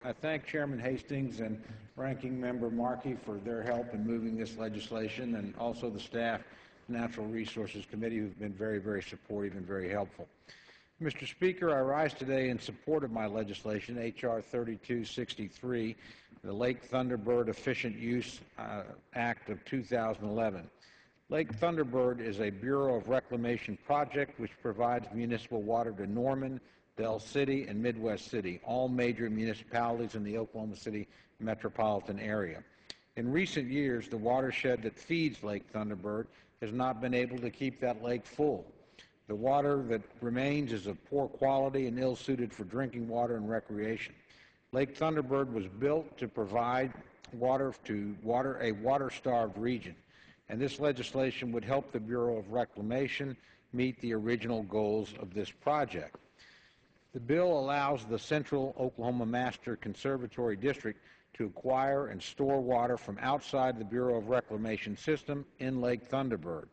I thank Chairman Hastings and Ranking Member Markey for their help in moving this legislation, and also the staff, Natural Resources Committee, who've been very, very supportive and very helpful. Mr. Speaker, I rise today in support of my legislation, H.R. 3263, the Lake Thunderbird Efficient Use Act of 2011. Lake Thunderbird is a Bureau of Reclamation project which provides municipal water to Norman, Del City, and Midwest City, all major municipalities in the Oklahoma City metropolitan area. In recent years, the watershed that feeds Lake Thunderbird has not been able to keep that lake full. The water that remains is of poor quality and ill-suited for drinking water and recreation. Lake Thunderbird was built to provide water to a water-starved region, and this legislation would help the Bureau of Reclamation meet the original goals of this project. The bill allows the Central Oklahoma Master Conservatory District to acquire and store water from outside the Bureau of Reclamation system in Lake Thunderbird.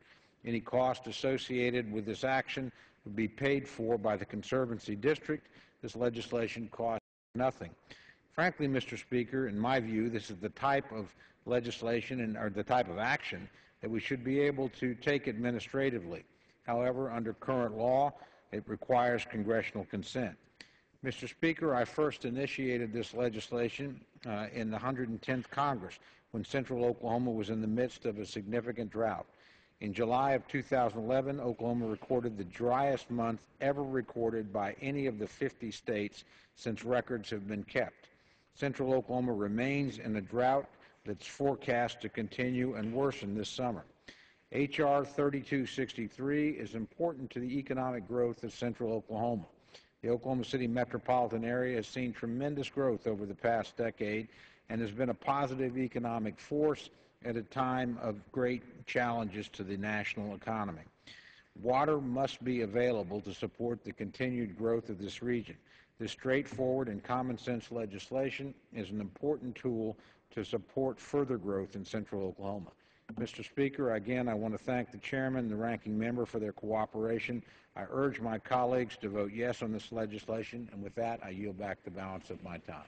Any cost associated with this action would be paid for by the Conservancy District. This legislation costs nothing. Frankly, Mr. Speaker, in my view, this is the type of legislation or the type of action that we should be able to take administratively. However, under current law, it requires congressional consent. Mr. Speaker, I first initiated this legislation in the 110th Congress when Central Oklahoma was in the midst of a significant drought. In July of 2011, Oklahoma recorded the driest month ever recorded by any of the 50 states since records have been kept. Central Oklahoma remains in a drought that's forecast to continue and worsen this summer. H.R. 3263 is important to the economic growth of Central Oklahoma. The Oklahoma City metropolitan area has seen tremendous growth over the past decade and has been a positive economic force at a time of great challenges to the national economy. Water must be available to support the continued growth of this region. This straightforward and common sense legislation is an important tool to support further growth in Central Oklahoma. Mr. Speaker, again, I want to thank the Chairman and the Ranking Member for their cooperation. I urge my colleagues to vote yes on this legislation, and with that, I yield back the balance of my time.